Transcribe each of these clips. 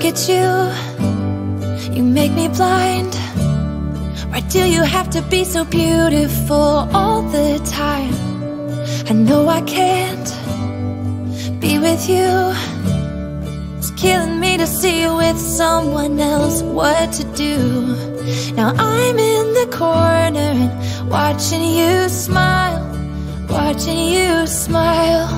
look at you, you make me blind. Why do you have to be so beautiful all the time? I know I can't be with you. It's killing me to see you with someone else. What to do? Now I'm in the corner and watching you smile, watching you smile.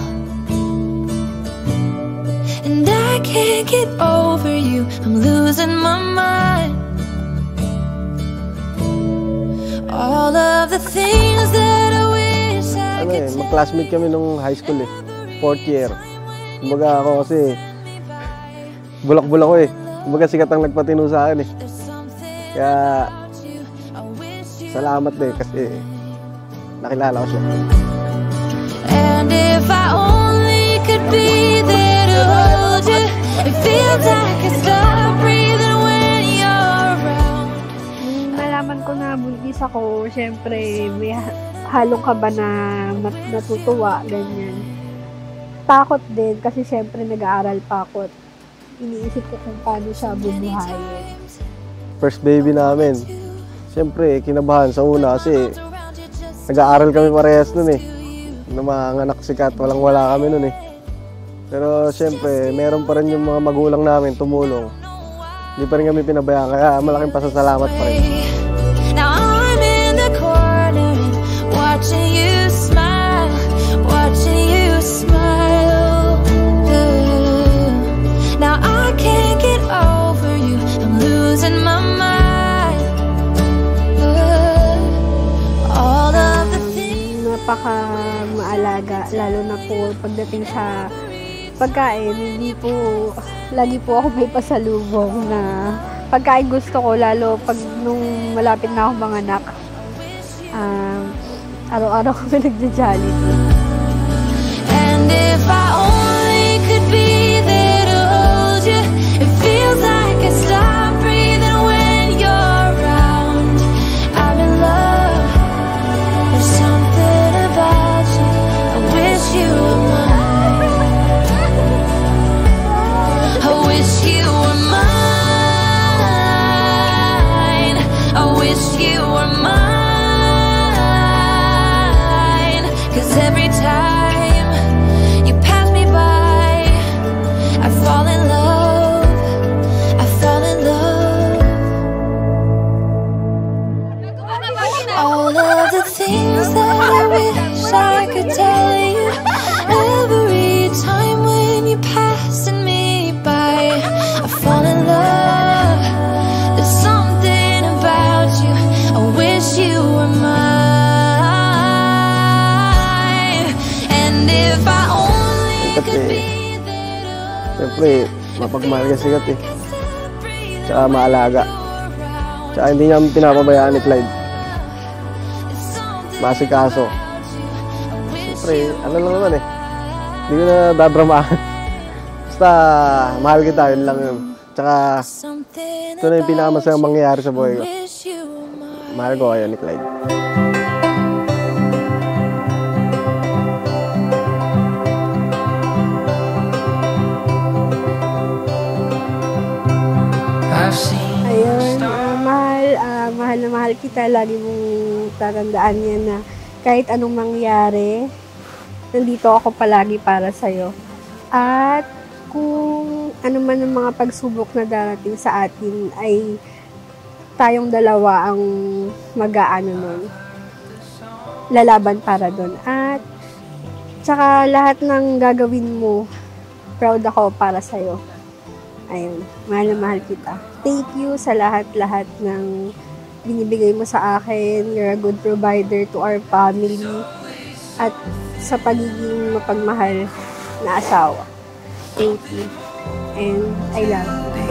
And I can't get over you, I'm losing my mind. All of the things that I wish I could tell. Mag-classmate kami nung high school eh, 4th year. Kumbaga ako kasi bulak-bulak ko eh. Kumbaga sikat ang nagpatino sa akin eh. Kaya salamat eh kasi nakilala ko siya. And if I only could be there to hold you, it feels like I stop breathing when you're around. Nalaman ko na buntis ako, syempre may halong kaba na natutuwa, ganyan. Takot din kasi syempre nag-aaral pa ako at iniisip ko kung paano siya bubuhayin. First baby namin, syempre kinabahan sa una kasi nag-aaral kami parehas nun eh. Na mga anak sikat, walang-wala kami nun eh. Pero syempre, meron pa rin yung mga magulang namin tumulong. Hindi pa rin kami pinabayaan, kaya malaking pasasalamat pa rin. Now I'm in the corner watching you smile, watching you smile. Now I can't get over you, I'm losing my mind. All of the things. Napaka-maalaga, lalo na po pagdating sa pagkain, hindi po, lagi po ako may pasalubong na pagkain gusto ko, lalo pag nung malapit na akong manganak. Araw-araw kami nagja-Jollibee. And if I only could be there to hold you, it feels like I stop breathing when you're around. I'm in love, there's something about you, I wish you were mine. I wish you were mine, I wish you were mine. Every time you pass me by, I fall in love, I fall in love. All of the things that I wish I could tell you, every time when you're passing me by, I fall in love. There's something about you, I wish you were mine. Siyempre, mapagmahal ka sikat eh. Tsaka maalaga. Tsaka hindi niya pinapabayaan ni Clyde. Masikaso. Siyempre, ano lang naman eh. Hindi ko na dadramahan. Basta, mahal kita, yun lang yun. Tsaka, ito na yung pinakamasayang mangyayari sa buhay ko. Mahal ko kayo ni Clyde. Ayun, mahal na mahal kita. Lagi mong tatandaan yan na kahit anong mangyari, nandito ako palagi para sa'yo. At kung ano man ang mga pagsubok na darating sa atin, ay tayong dalawa ang mag-aano nun. Lalaban para dun. At tsaka lahat ng gagawin mo, proud ako para sa'yo. Ayun, mahal na mahal kita. Thank you sa lahat-lahat ng binibigay mo sa akin. You're a good provider to our family. At sa pagiging mapagmahal na asawa. Thank you. And I love you.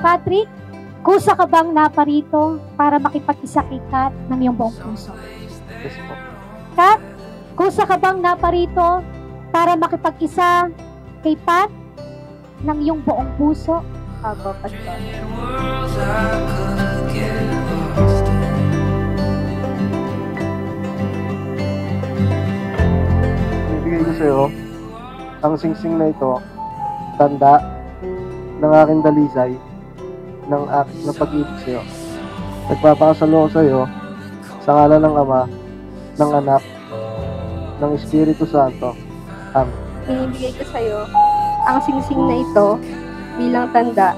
Patrick, kusa ka bang naparito para makipag-isa kay Kat ng iyong buong puso? Yes po. Kat, kusa ka bang naparito para makipag-isa kay Pat ng iyong buong puso? Apo, Pastor. Ibigay ko sa'yo ang singsing na ito, tanda ng aking dalisay, ng aking na pag-ibig sa'yo. Nagpapakasalo ko sa'yo sa ngalan ng Ama, ng Anak, ng Espiritu Santo. Amen. Binibigay ko sa'yo ang singsing na ito bilang tanda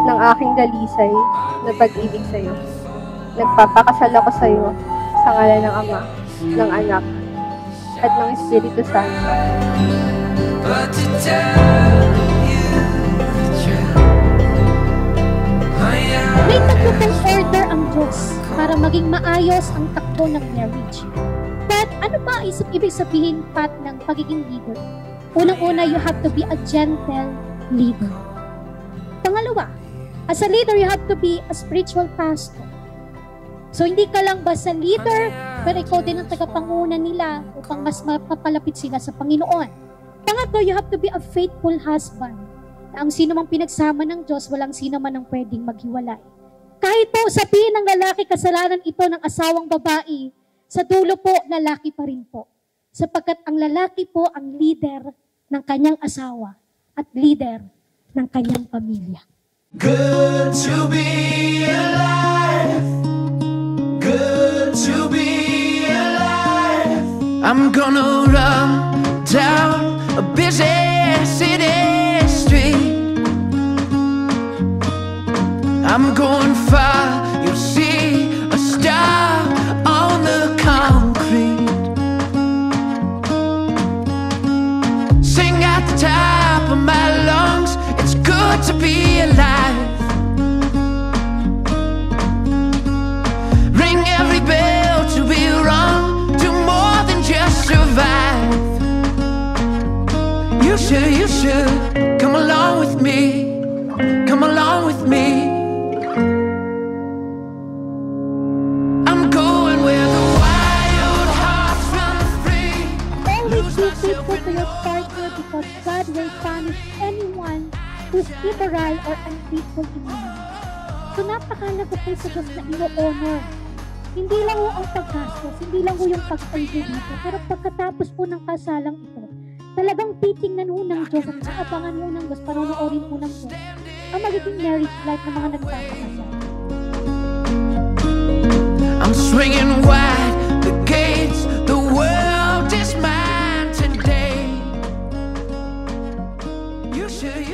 ng aking dalisay na pag-ibig sa'yo. Nagpapakasal ako sa'yo sa ngalan ng Ama, ng Anak, at ng Espiritu Santo. But to tell you the truth, May tatlo pong order ang Diyos para maging maayos ang takbo ng marriage. But ano ba ibig sabihin, Pat, ng pagiging leader? Unang-una, you have to be a gentle leader. Pangalawa, as a leader, you have to be a spiritual pastor. So, hindi ka lang basta leader, pero ikaw din ang tagapanguna nila upang mas mapapalapit sila sa Panginoon. Pangatlo, you have to be a faithful husband. Na ang sino mang pinagsama ng Diyos, walang sino man ang pwedeng maghiwalay. Kahit po sabihin ng lalaki, kasalanan ito ng asawang babae, sa dulo po, lalaki pa rin po. Sapagkat ang lalaki po ang leader ng kanyang asawa at leader ng kanyang pamilya. good to be alive, good to be alive. I'm gonna run down a busy city street. I'm going far, you'll see a star on the concrete. Sing at the top of my lungs, it's good to be alive. Ring every bell to be rung, do more than just survive. You should come along with me, come along with me. I'm going where the wild hearts run free. Always be faithful to your partner because God will punish anyone who's immoral or unfaithful in marriage. So napakalaga po sa Diyos na ino-honor. Hindi lang po ang paggastos, hindi lang po yung pag-albo dito, pero pagkatapos po ng kasalang ito, talagang titingnan po ng Diyos at aabangan po ng Diyos, panonoorin po ng Diyos ang magiging marriage life ng mga nagpapakasal. I'm swinging wide the gates, the world is mine today. You should